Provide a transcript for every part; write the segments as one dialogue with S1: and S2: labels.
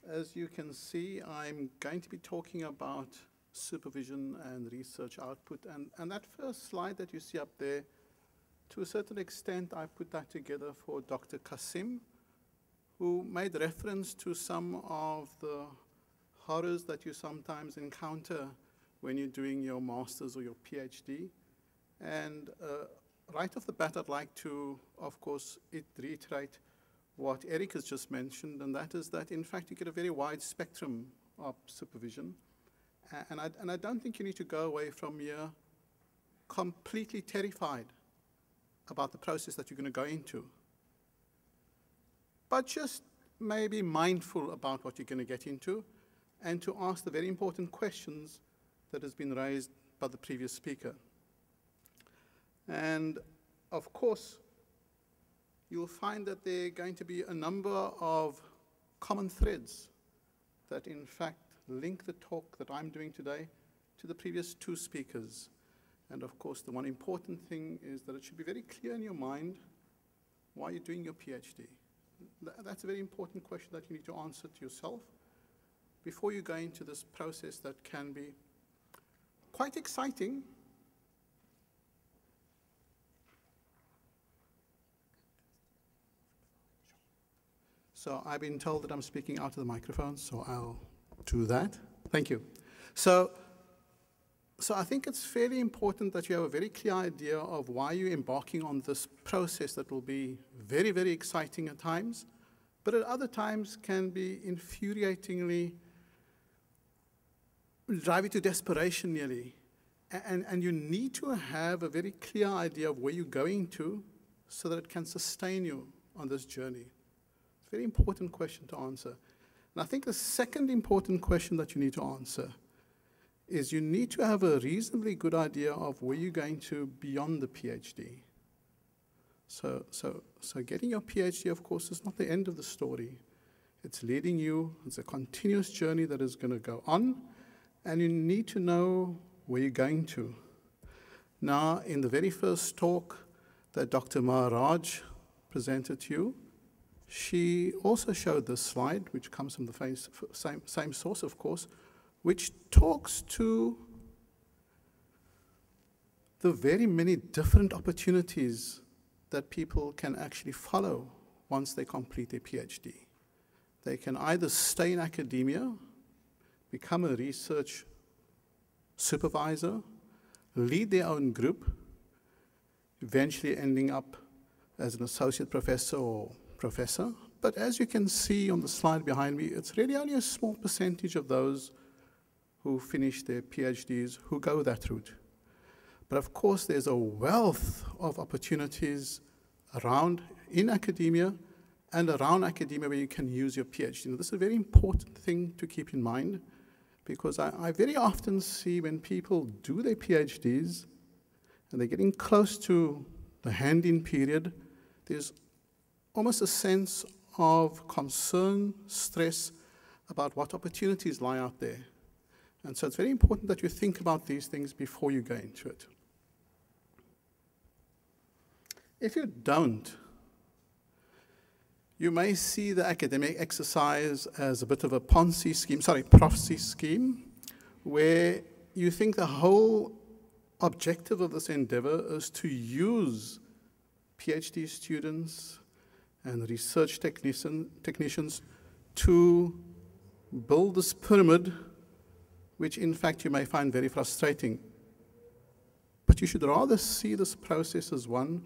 S1: As you can see, I'm going to be talking about supervision and research output. And that first slide that you see up there, to a certain extent, I put that together for Dr. Kasim, who made reference to some of the horrors that you sometimes encounter when you're doing your master's or your PhD. And right off the bat, I'd like to, of course, reiterate what Eric has just mentioned, and that is that, in fact, you get a very wide spectrum of supervision. And I don't think you need to go away from here completely terrified about the process that you're going to go into. But just maybe mindful about what you're going to get into, and to ask the very important questions that has been raised by the previous speaker. And of course, you'll find that there are going to be a number of common threads that in fact link the talk that I'm doing today to the previous two speakers. And of course, the one important thing is that it should be very clear in your mind why you're doing your PhD. That's a very important question that you need to answer to yourself before you go into this process that can be quite exciting, so I've been told that I'm speaking out of the microphone, so I'll do that. Thank you. So I think it's fairly important that you have a very clear idea of why you're embarking on this process that will be very, very exciting at times, but at other times can be infuriatingly drive you to desperation nearly. And you need to have a very clear idea of where you're going to so that it can sustain you on this journey. It's a very important question to answer. And I think the second important question that you need to answer is you need to have a reasonably good idea of where you're going to beyond the PhD. So getting your PhD, of course, is not the end of the story. It's leading you. It's a continuous journey that is going to go on, and you need to know where you're going to. Now, in the very first talk that Dr. Maharaj presented to you, she also showed this slide, which comes from the same source, of course, which talks to the very many different opportunities that people can actually follow once they complete their PhD. They can either stay in academia, become a research supervisor, lead their own group, eventually ending up as an associate professor or professor. But as you can see on the slide behind me, it's really only a small percentage of those who finish their PhDs who go that route. But of course, there's a wealth of opportunities around in academia and around academia where you can use your PhD. Now, this is a very important thing to keep in mind, because I very often see when people do their PhDs and they're getting close to the hand-in period, there's almost a sense of concern, stress about what opportunities lie out there. And so it's very important that you think about these things before you go into it. If you don't, you may see the academic exercise as a bit of a Ponzi scheme, Prof-C scheme, where you think the whole objective of this endeavor is to use PhD students and research technicians to build this pyramid, which in fact you may find very frustrating. But you should rather see this process as one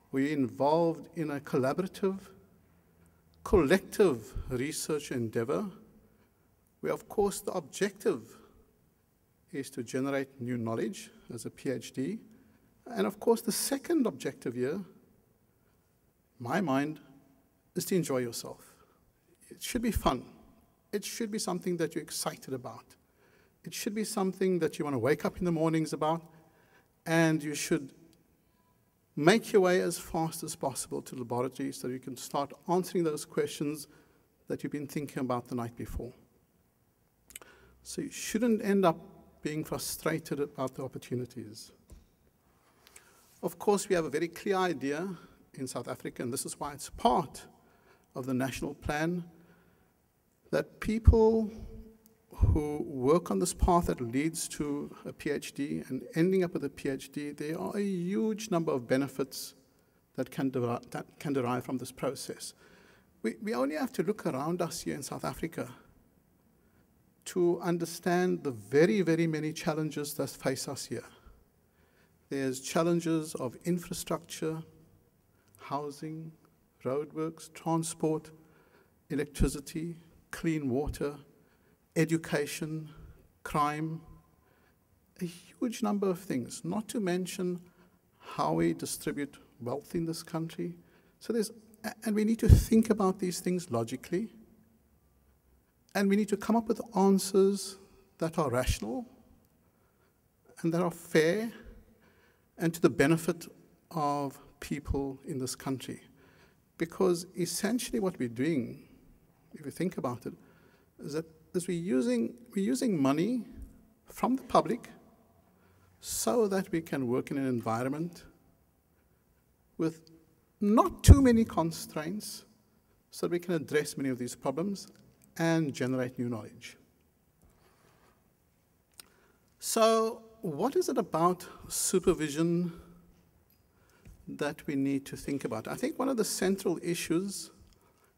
S1: where you're involved in a collaborative, collective research endeavor, where of course the objective is to generate new knowledge as a PhD. And of course the second objective here, in my mind, is to enjoy yourself. It should be fun. It should be something that you're excited about. It should be something that you want to wake up in the mornings about, and you should make your way as fast as possible to the laboratory so you can start answering those questions that you've been thinking about the night before. So you shouldn't end up being frustrated about the opportunities. Of course, we have a very clear idea in South Africa, and this is why it's part of the national plan, that people who work on this path that leads to a PhD and ending up with a PhD, there are a huge number of benefits that can derive from this process. We only have to look around us here in South Africa to understand the very, very many challenges that face us here. There's challenges of infrastructure, housing, roadworks, transport, electricity, clean water, education, crime, a huge number of things, not to mention how we distribute wealth in this country. And we need to think about these things logically, and we need to come up with answers that are rational and that are fair and to the benefit of people in this country. Because essentially what we're doing, if you think about it, is we're using money from the public so that we can work in an environment with not too many constraints so that we can address many of these problems and generate new knowledge. So what is it about supervision that we need to think about? I think one of the central issues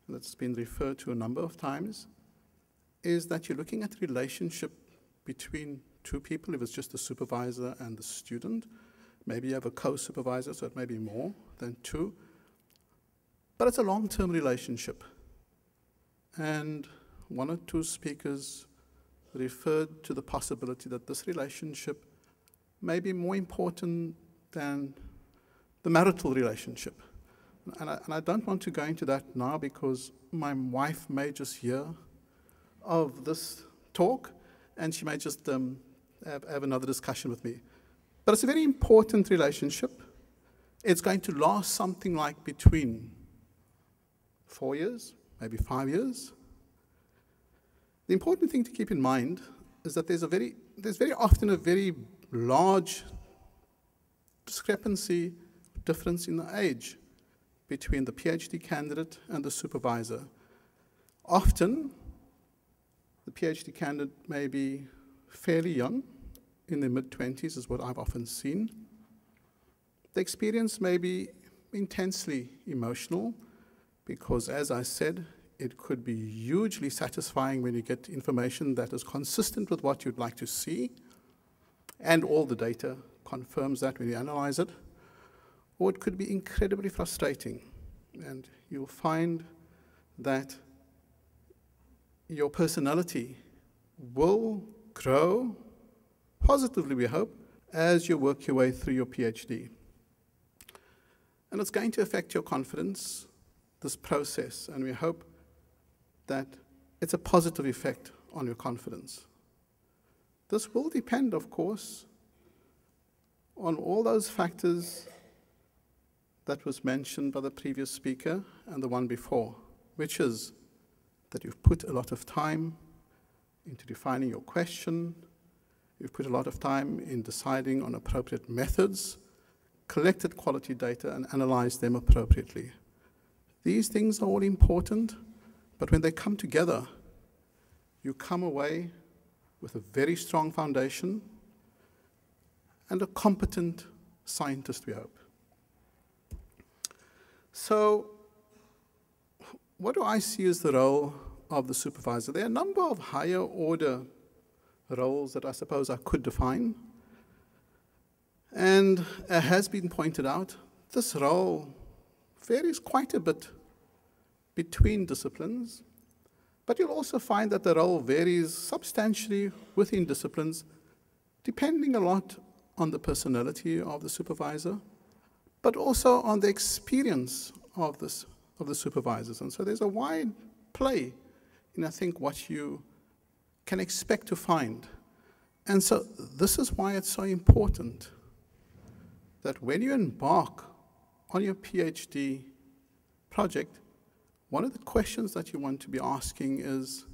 S1: that's been referred to a number of times is that you're looking at the relationship between two people, if it's just the supervisor and the student. Maybe you have a co-supervisor, so it may be more than two. But it's a long-term relationship. And one or two speakers referred to the possibility that this relationship may be more important than the marital relationship. And I don't want to go into that now because my wife may just hear of this talk and she may just have another discussion with me. But it's a very important relationship. It's going to last something like between 4 years, maybe 5 years. The important thing to keep in mind is that there's very often a very large discrepancy, difference in the age between the PhD candidate and the supervisor. Often, the PhD candidate may be fairly young, in their mid-20s is what I've often seen. The experience may be intensely emotional because, as I said, it could be hugely satisfying when you get information that is consistent with what you'd like to see, and all the data confirms that when you analyze it. Or it could be incredibly frustrating, and you'll find that your personality will grow, positively we hope, as you work your way through your PhD. And it's going to affect your confidence, this process, and we hope that it's a positive effect on your confidence. This will depend, of course, on all those factors that was mentioned by the previous speaker and the one before, which is that you've put a lot of time into defining your question, you've put a lot of time in deciding on appropriate methods, collected quality data, and analyzed them appropriately. These things are all important, but when they come together, you come away with a very strong foundation and a competent scientist, we hope. So, what do I see as the role of the supervisor? There are a number of higher order roles that I suppose I could define. And as has been pointed out, this role varies quite a bit between disciplines, but you'll also find that the role varies substantially within disciplines, depending a lot on the personality of the supervisor, but also on the experience of the supervisors. And so there's a wide play in, I think, what you can expect to find. And so this is why it's so important that when you embark on your PhD project, one of the questions that you want to be asking is,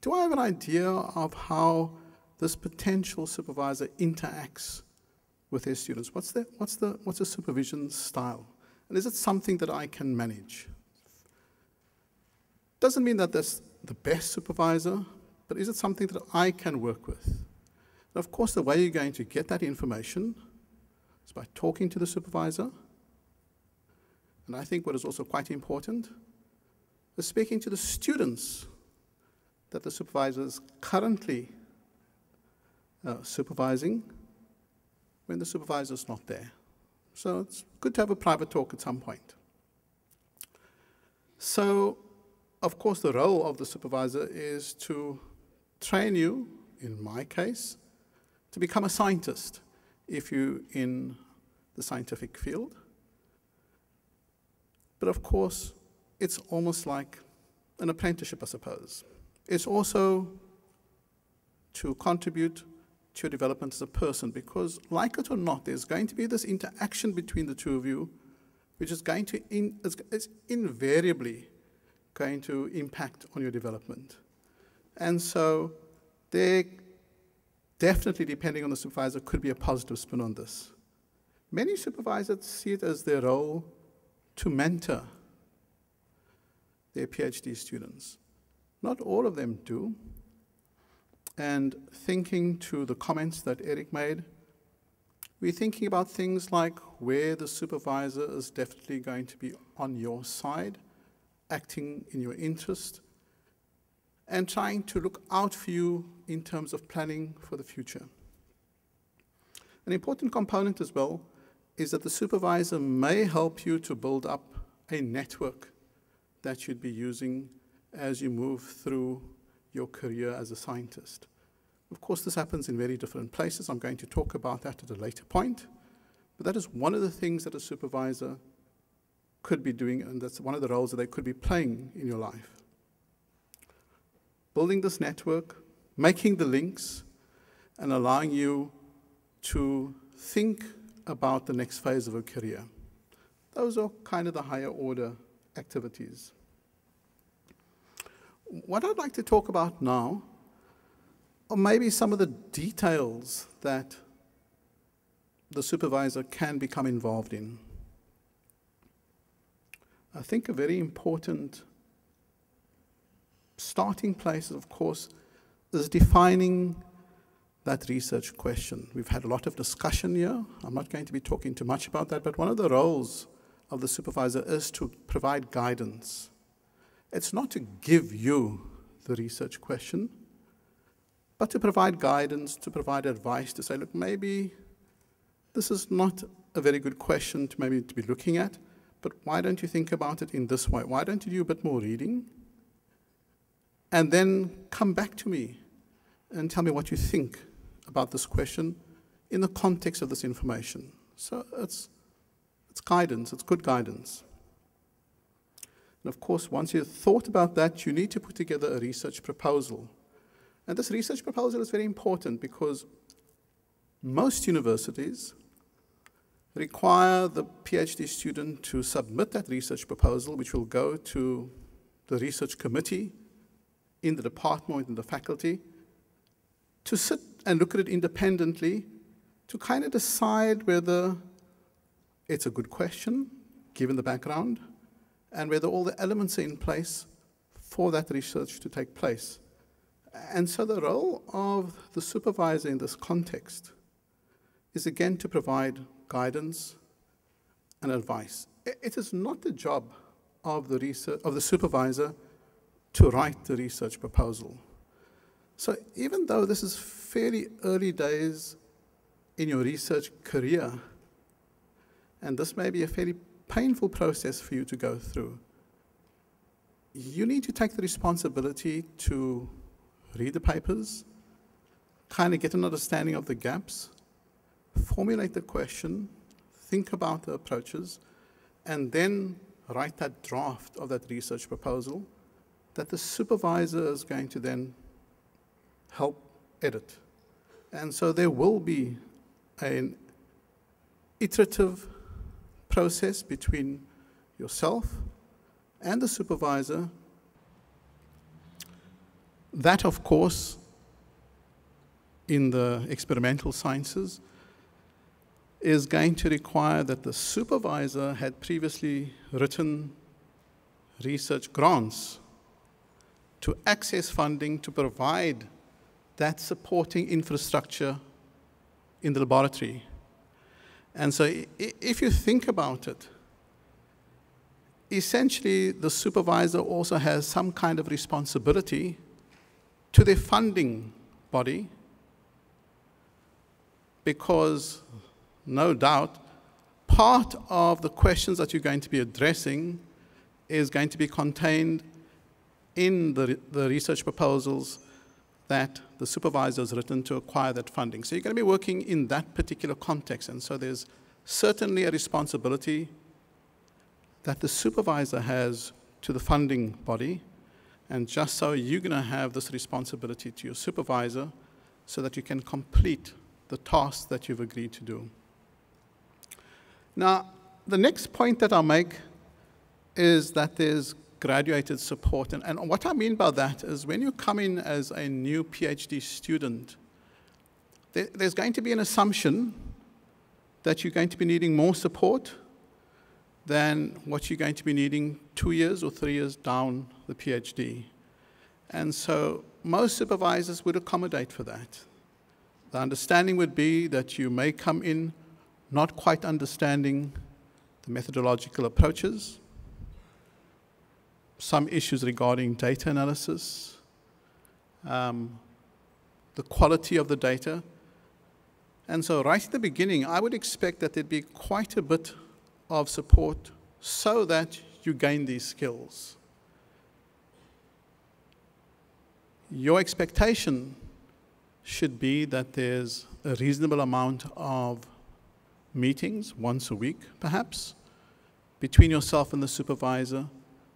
S1: do I have an idea of how this potential supervisor interacts with their students? What's the supervision style? And is it something that I can manage? Doesn't mean that that's the best supervisor, but is it something that I can work with? And of course, the way you're going to get that information is by talking to the supervisor. And I think what is also quite important is speaking to the students that the supervisor is currently supervising when the supervisor is not there. So it's good to have a private talk at some point. So, of course, the role of the supervisor is to train you, in my case, to become a scientist if you're in the scientific field. But of course, it's almost like an apprenticeship, I suppose. It's also to contribute to your development as a person, because like it or not, there's going to be this interaction between the two of you, which is going to, it's invariably going to impact on your development. And so there definitely, depending on the supervisor, could be a positive spin on this. Many supervisors see it as their role to mentor their PhD students. Not all of them do. And thinking to the comments that Eric made, we're thinking about things like where the supervisor is definitely going to be on your side, acting in your interest, and trying to look out for you in terms of planning for the future. An important component as well is that the supervisor may help you to build up a network that you'd be using as you move through your career as a scientist. Of course, this happens in very different places. I'm going to talk about that at a later point. But that is one of the things that a supervisor could be doing, and that's one of the roles that they could be playing in your life. Building this network, making the links, and allowing you to think about the next phase of a career. Those are kind of the higher order activities. What I'd like to talk about now are maybe some of the details that the supervisor can become involved in. I think a very important starting place, of course, is defining that research question. We've had a lot of discussion here. I'm not going to be talking too much about that, but one of the roles of the supervisor is to provide guidance. It's not to give you the research question, but to provide guidance, to provide advice, to say, look, maybe this is not a very good question to be looking at, but why don't you think about it in this way? Why don't you do a bit more reading? And then come back to me and tell me what you think about this question in the context of this information. So it's guidance, it's good guidance. And of course, once you've thought about that, you need to put together a research proposal. And this research proposal is very important because most universities require the PhD student to submit that research proposal, which will go to the research committee in the department or in the faculty, to sit and look at it independently, to kind of decide whether it's a good question, given the background, and whether all the elements are in place for that research to take place. And so the role of the supervisor in this context is again to provide guidance and advice. It is not the job of the supervisor to write the research proposal. So even though this is fairly early days in your research career, and this may be a fairly painful process for you to go through, you need to take the responsibility to read the papers, kind of get an understanding of the gaps, formulate the question, think about the approaches, and then write that draft of that research proposal that the supervisor is going to then help edit. And so there will be an iterative process between yourself and the supervisor. That, of course, in the experimental sciences, is going to require that the supervisor had previously written research grants to access funding to provide that supporting infrastructure in the laboratory. And so if you think about it, essentially the supervisor also has some kind of responsibility to the funding body, because no doubt part of the questions that you're going to be addressing is going to be contained in the research proposals that the supervisor has written to acquire that funding. So you're going to be working in that particular context, and so there's certainly a responsibility that the supervisor has to the funding body, and just so you're going to have this responsibility to your supervisor so that you can complete the task that you've agreed to do. Now, the next point that I'll make is that there's graduated support. And what I mean by that is when you come in as a new PhD student, there's going to be an assumption that you're going to be needing more support than what you're going to be needing 2 years or 3 years down the PhD. And so most supervisors would accommodate for that. The understanding would be that you may come in not quite understanding the methodological approaches, some issues regarding data analysis, the quality of the data. And so right at the beginning, I would expect that there'd be quite a bit of support so that you gain these skills. Your expectation should be that there's a reasonable amount of meetings, once a week perhaps, between yourself and the supervisor,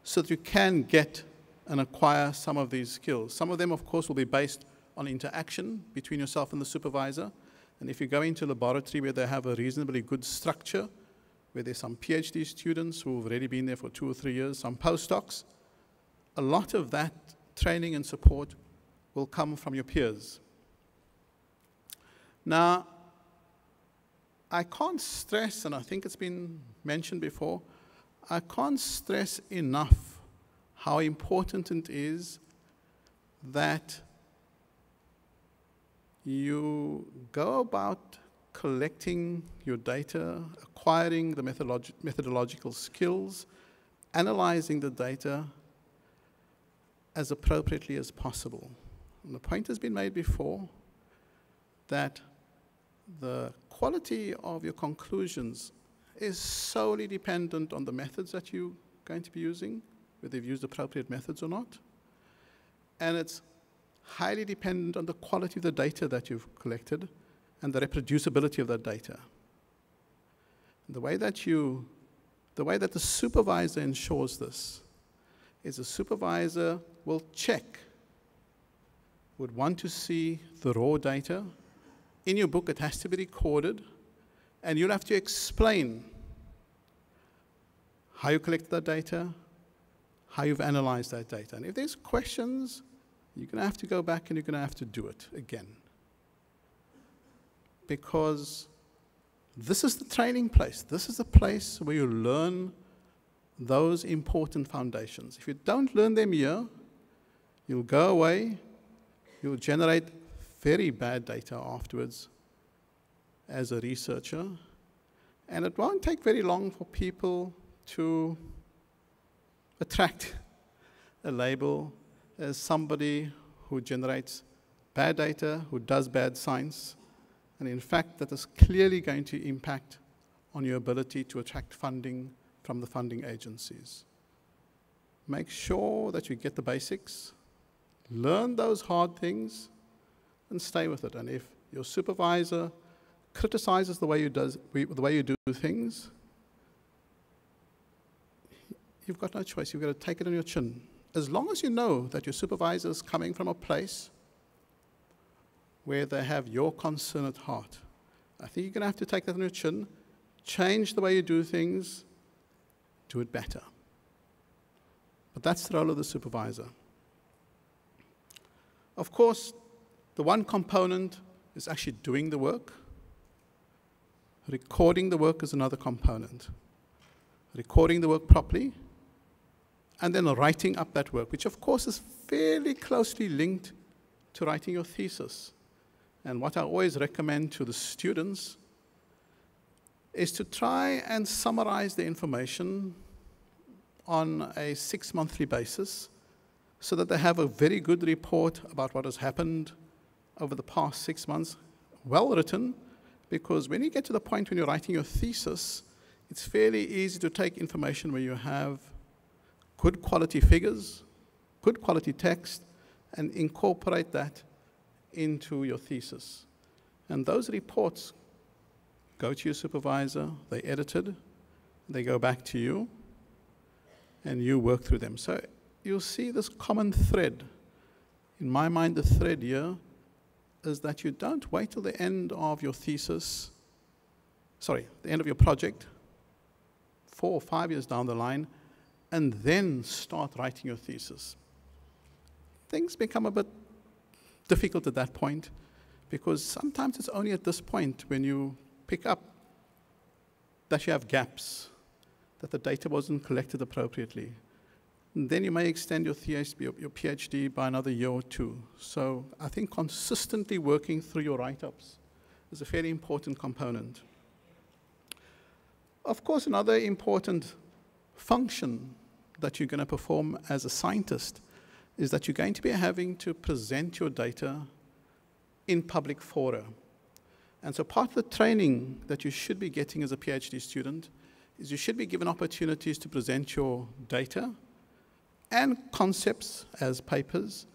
S1: so that you can get and acquire some of these skills. Some of them, of course, will be based on interaction between yourself and the supervisor. And if you go into a laboratory where they have a reasonably good structure, where there's some PhD students who've already been there for 2 or 3 years, some postdocs, a lot of that training and support will come from your peers. Now, I can't stress, and I think it's been mentioned before, I can't stress enough how important it is that you go about collecting your data, acquiring the methodological skills, analyzing the data as appropriately as possible. And the point has been made before that the quality of your conclusions is solely dependent on the methods that you're going to be using, whether you've used appropriate methods or not. And it's highly dependent on the quality of the data that you've collected and the reproducibility of that data. And the way that the supervisor ensures this is the supervisor will check, would want to see the raw data. In your book, it has to be recorded, and you'll have to explain how you collected that data, how you've analyzed that data. And if there's questions, you're going to have to go back and you're going to have to do it again. Because this is the training place. This is the place where you learn those important foundations. If you don't learn them here, you'll go away, you'll generate very bad data afterwards as a researcher, and it won't take very long for people to attract a label as somebody who generates bad data, who does bad science, and in fact that is clearly going to impact on your ability to attract funding from the funding agencies. Make sure that you get the basics, learn those hard things, and stay with it. And if your supervisor criticizes the way you do things, you've got no choice. You've got to take it on your chin. As long as you know that your supervisor is coming from a place where they have your concern at heart, I think you're going to have to take that on your chin, change the way you do things, do it better. But that's the role of the supervisor. Of course, the one component is actually doing the work, recording the work is another component. Recording the work properly, and then writing up that work, which of course is fairly closely linked to writing your thesis. And what I always recommend to the students is to try and summarize the information on a 6-monthly basis so that they have a very good report about what has happened over the past 6 months, well written, because when you get to the point when you're writing your thesis, it's fairly easy to take information where you have good quality figures, good quality text, and incorporate that into your thesis. And those reports go to your supervisor, they're edited, they go back to you, and you work through them. So you'll see this common thread. In my mind, the thread here is that you don't wait till the end of your thesis, the end of your project, 4 or 5 years down the line, and then start writing your thesis. Things become a bit difficult at that point, because sometimes it's only at this point when you pick up that you have gaps, that the data wasn't collected appropriately. And then you may extend your PhD by another year or 2. So I think consistently working through your write-ups is a fairly important component. Of course, another important function that you're going to perform as a scientist is that you're going to be having to present your data in public fora. And so part of the training that you should be getting as a PhD student is you should be given opportunities to present your data and concepts as papers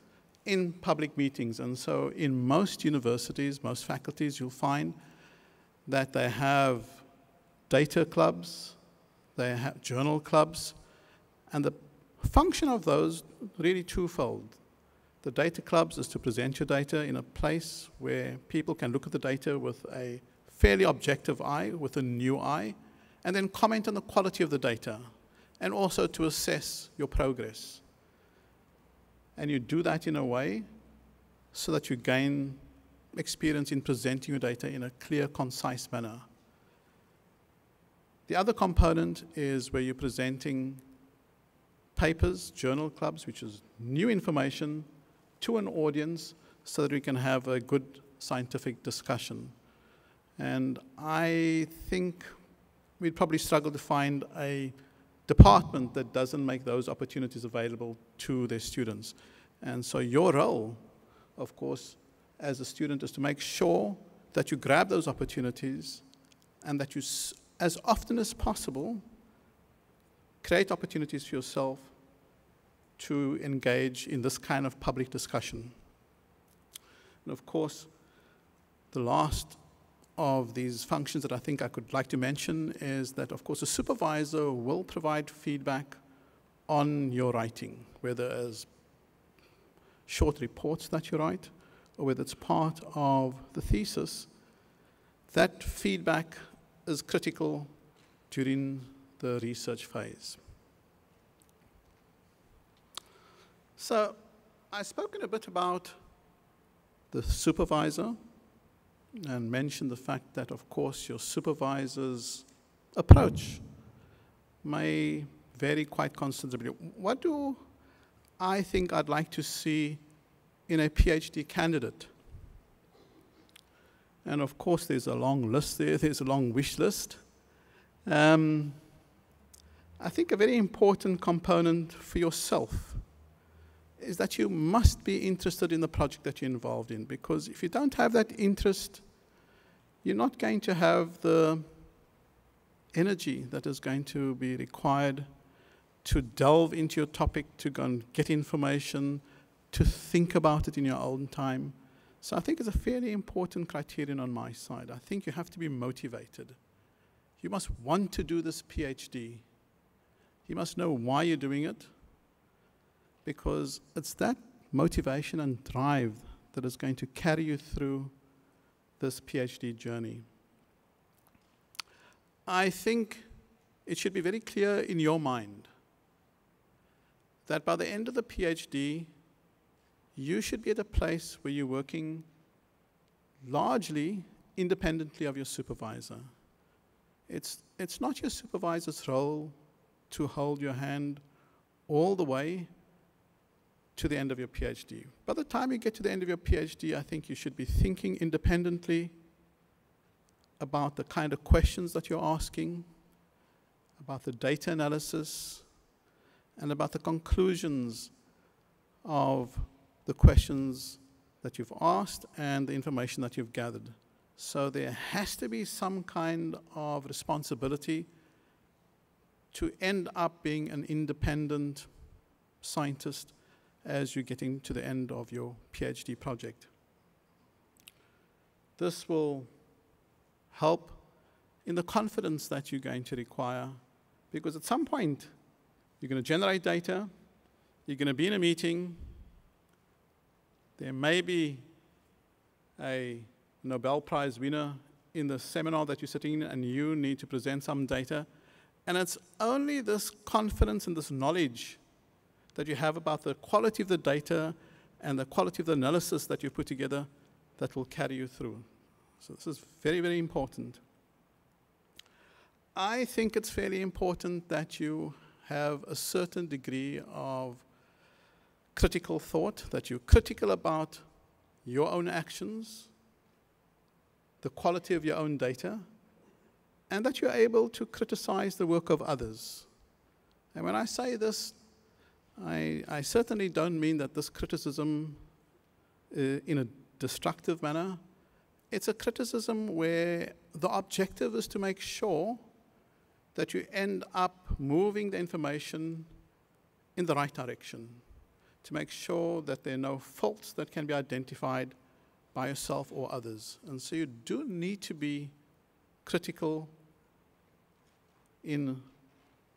S1: in public meetings. And so in most universities, most faculties, you'll find that they have data clubs, they have journal clubs, and the function of those really twofold. The data clubs is to present your data in a place where people can look at the data with a fairly objective eye, with a new eye, and then comment on the quality of the data, and also to assess your progress. And you do that in a way so that you gain experience in presenting your data in a clear, concise manner. The other component is where you're presenting papers, journal clubs, which is new information, to an audience so that we can have a good scientific discussion. And I think we'd probably struggle to find a department that doesn't make those opportunities available to their students. And so your role, of course, as a student is to make sure that you grab those opportunities and that you, as often as possible, create opportunities for yourself to engage in this kind of public discussion. And of course, the last of these functions that I think I could like to mention is that, of course, a supervisor will provide feedback on your writing, whether as short reports that you write, or whether it's part of the thesis. That feedback is critical during the research phase. So I've spoken a bit about the supervisor and mentioned the fact that, of course, your supervisor's approach may vary quite considerably. What do I think I'd like to see in a PhD candidate? And of course, there's a long list there. There's a long wish list. I think a very important component for yourself is that you must be interested in the project that you're involved in, because if you don't have that interest, you're not going to have the energy that is going to be required to delve into your topic, to go and get information, to think about it in your own time. So I think it's a fairly important criterion on my side. I think you have to be motivated. You must want to do this PhD. You must know why you're doing it, because it's that motivation and drive that is going to carry you through this PhD journey. I think it should be very clear in your mind that by the end of the PhD, you should be at a place where you're working largely independently of your supervisor. It's not your supervisor's role to hold your hand all the way to the end of your PhD. By the time you get to the end of your PhD, I think you should be thinking independently about the kind of questions that you're asking, about the data analysis, and about the conclusions of the questions that you've asked and the information that you've gathered. So there has to be some kind of responsibility to end up being an independent scientist as you're getting to the end of your PhD project. This will help in the confidence that you're going to require, because at some point you're going to generate data, you're going to be in a meeting, there may be a Nobel Prize winner in the seminar that you're sitting in, and you need to present some data, and it's only this confidence and this knowledge that you have about the quality of the data and the quality of the analysis that you put together that will carry you through. So this is very, very important. I think it's fairly important that you have a certain degree of critical thought, that you're critical about your own actions, the quality of your own data, and that you're able to criticize the work of others. And when I say this, I certainly don't mean that this criticism in a destructive manner. It's a criticism where the objective is to make sure that you end up moving the information in the right direction, to make sure that there are no faults that can be identified by yourself or others. And so you do need to be critical in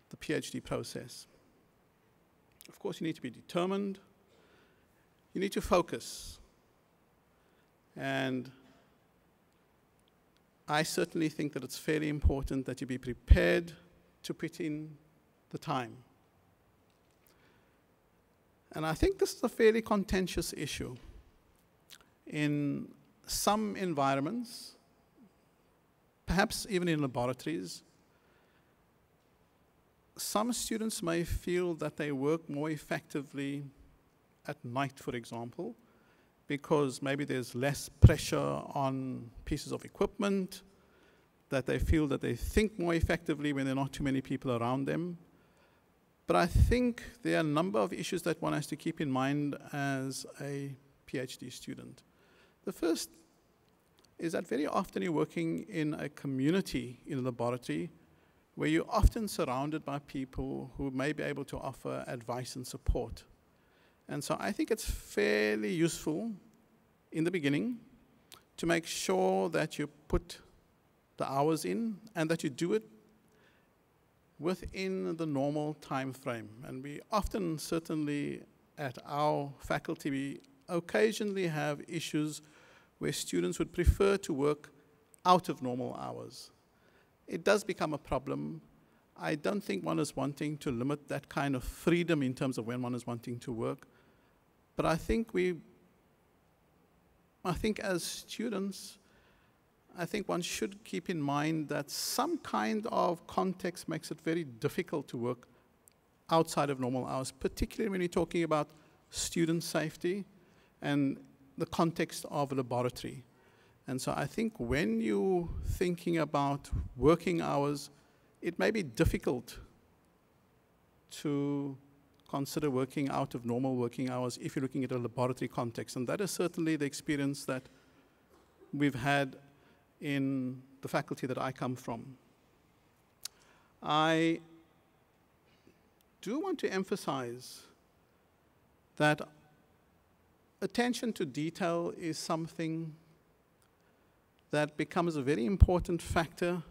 S1: the PhD process. Of course, you need to be determined. You need to focus. And I certainly think that it's fairly important that you be prepared to put in the time. And I think this is a fairly contentious issue. In some environments, perhaps even in laboratories, some students may feel that they work more effectively at night, for example, because maybe there's less pressure on pieces of equipment, that they feel that they think more effectively when there are not too many people around them. But I think there are a number of issues that one has to keep in mind as a PhD student. The first is that very often you're working in a community in a laboratory where you're often surrounded by people who may be able to offer advice and support. And so I think it's fairly useful in the beginning to make sure that you put the hours in and that you do it within the normal time frame. And we often, certainly at our faculty, we occasionally have issues where students would prefer to work out of normal hours. It does become a problem. I don't think one is wanting to limit that kind of freedom in terms of when one is wanting to work. But I think as students, I think one should keep in mind that some kind of context makes it very difficult to work outside of normal hours, particularly when you're talking about student safety and the context of a laboratory. And so I think when you're thinking about working hours, it may be difficult to consider working out of normal working hours if you're looking at a laboratory context. And that is certainly the experience that we've had in the faculty that I come from. I do want to emphasize that attention to detail is something that becomes a very important factor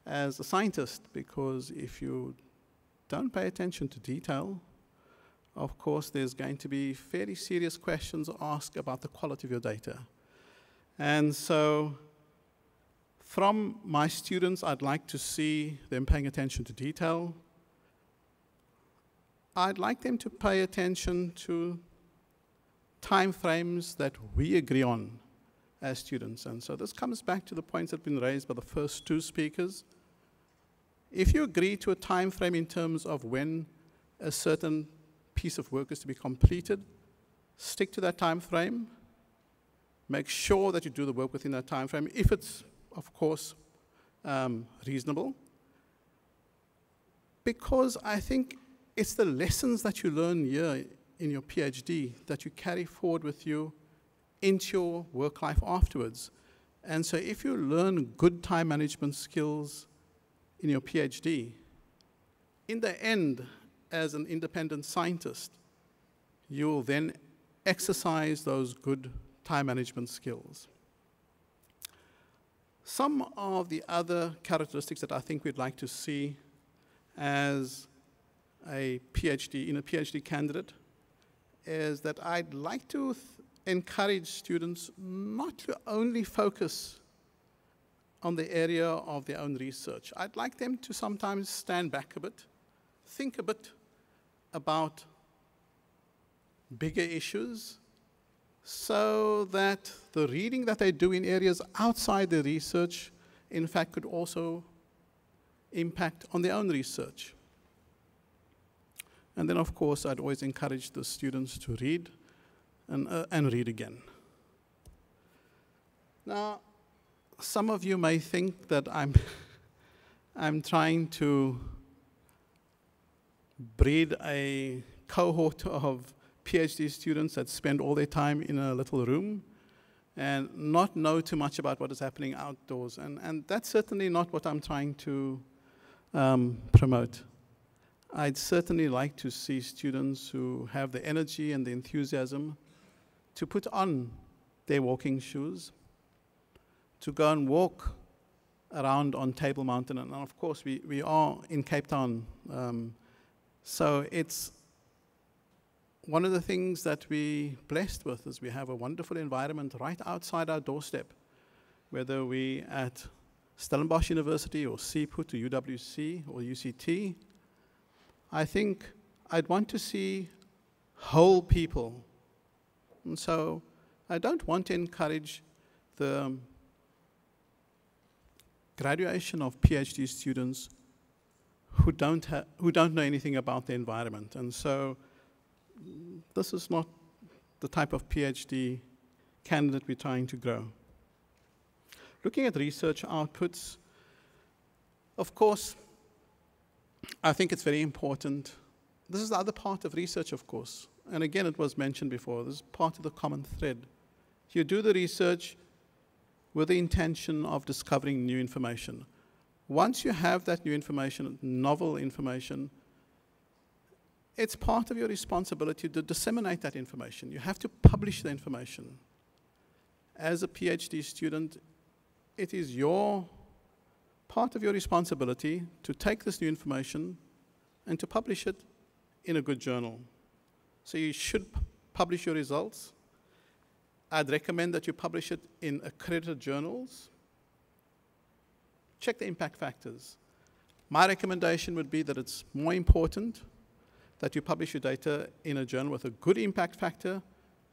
S1: as a scientist, because if you don't pay attention to detail, of course, there's going to be fairly serious questions asked about the quality of your data. And so from my students, I'd like to see them paying attention to detail. I'd like them to pay attention to time frames that we agree on as students. And so this comes back to the points that have been raised by the first two speakers. If you agree to a time frame in terms of when a certain piece of work is to be completed, stick to that time frame. Make sure that you do the work within that time frame, if it's, of course, reasonable. Because I think it's the lessons that you learn here in your PhD that you carry forward with you into your work life afterwards. And so if you learn good time management skills in your PhD, in the end, as an independent scientist, you will then exercise those good time management skills. Some of the other characteristics that I think we'd like to see as a PhD candidate is that I'd like to encourage students not to only focus on the area of their own research. I'd like them to sometimes stand back a bit, think a bit about bigger issues, so that the reading that they do in areas outside the research, in fact, could also impact on their own research. And then, of course, I'd always encourage the students to read and read again. Now, some of you may think that I'm trying to breed a cohort of PhD students that spend all their time in a little room and not know too much about what is happening outdoors. And that's certainly not what I'm trying to promote. I'd certainly like to see students who have the energy and the enthusiasm to put on their walking shoes, to go and walk around on Table Mountain. And of course, we are in Cape Town. So it's one of the things that we're blessed with is we have a wonderful environment right outside our doorstep, whether we at Stellenbosch University or CPUT or UWC or UCT. I think I'd want to see whole people. And so I don't want to encourage the graduation of PhD students who don't know anything about the environment. And so this is not the type of PhD candidate we're trying to grow. Looking at research outputs, of course, I think it's very important. This is the other part of research, of course. And again, it was mentioned before, this is part of the common thread. You do the research with the intention of discovering new information. Once you have that new information, novel information, it's part of your responsibility to disseminate that information. You have to publish the information. As a PhD student, it is part of your responsibility to take this new information and to publish it in a good journal. So you should publish your results. I'd recommend that you publish it in accredited journals. Check the impact factors. My recommendation would be that it's more important that you publish your data in a journal with a good impact factor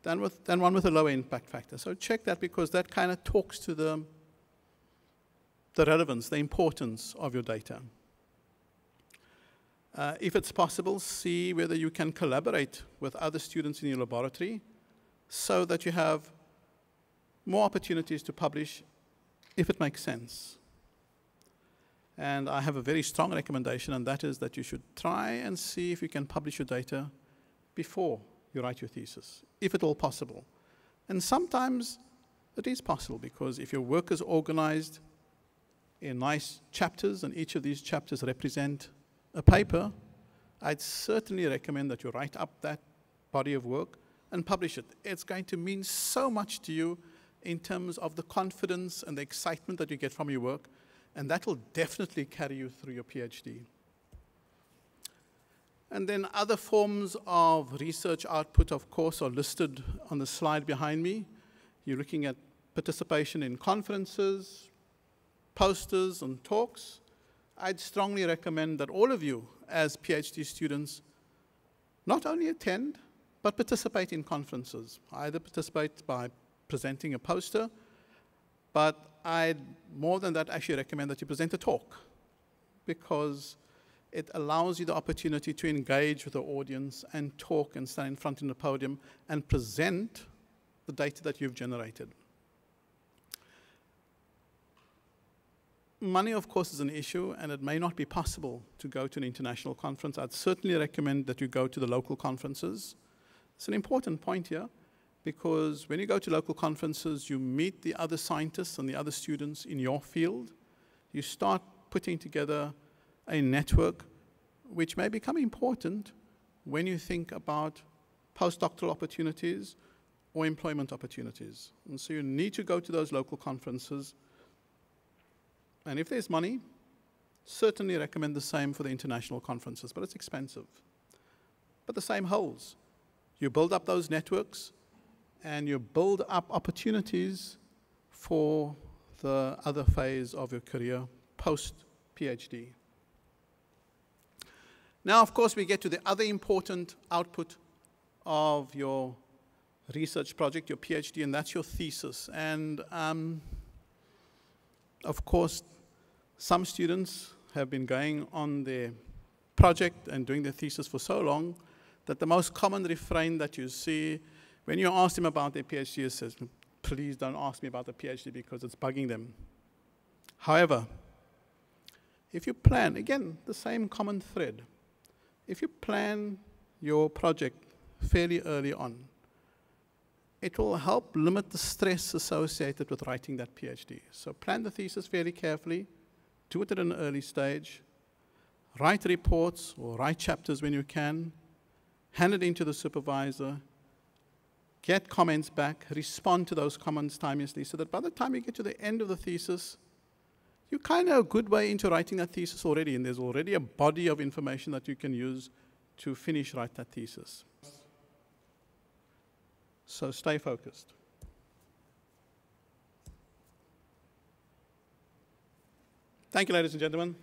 S1: than one with a lower impact factor. So check that, because that kind of talks to the relevance, the importance of your data. If it's possible, see whether you can collaborate with other students in your laboratory so that you have more opportunities to publish if it makes sense. And I have a very strong recommendation, and that is that you should try and see if you can publish your data before you write your thesis, if at all possible. And sometimes it is possible, because if your work is organized in nice chapters, and each of these chapters represent a paper, I'd certainly recommend that you write up that body of work and publish it. It's going to mean so much to you in terms of the confidence and the excitement that you get from your work, and that will definitely carry you through your PhD. And then other forms of research output, of course, are listed on the slide behind me. You're looking at participation in conferences, posters, and talks. I'd strongly recommend that all of you, as PhD students, not only attend, but participate in conferences. Either participate by presenting a poster, but I'd more than that actually recommend that you present a talk. because it allows you the opportunity to engage with the audience and talk and stand in front of the podium and present the data that you've generated. Money, of course, is an issue, and it may not be possible to go to an international conference. I'd certainly recommend that you go to the local conferences. It's an important point here, because when you go to local conferences, you meet the other scientists and the other students in your field. You start putting together a network which may become important when you think about postdoctoral opportunities or employment opportunities. And so you need to go to those local conferences. And if there's money, certainly recommend the same for the international conferences, but it's expensive. But the same holds. You build up those networks, and you build up opportunities for the other phase of your career, post-PhD. Now, of course, we get to the other important output of your research project, your PhD, and that's your thesis. And of course, some students have been going on their project and doing their thesis for so long that the most common refrain that you see when you ask them about their PhD is, says, please don't ask me about the PhD because it's bugging them. However, if you plan, again, the same common thread, if you plan your project fairly early on, it will help limit the stress associated with writing that PhD. So plan the thesis fairly carefully, do it at an early stage, write reports or write chapters when you can, hand it into the supervisor, get comments back, respond to those comments timelessly, so that by the time you get to the end of the thesis, you're kind of a good way into writing that thesis already, and there's already a body of information that you can use to write that thesis. So stay focused. Thank you, ladies and gentlemen.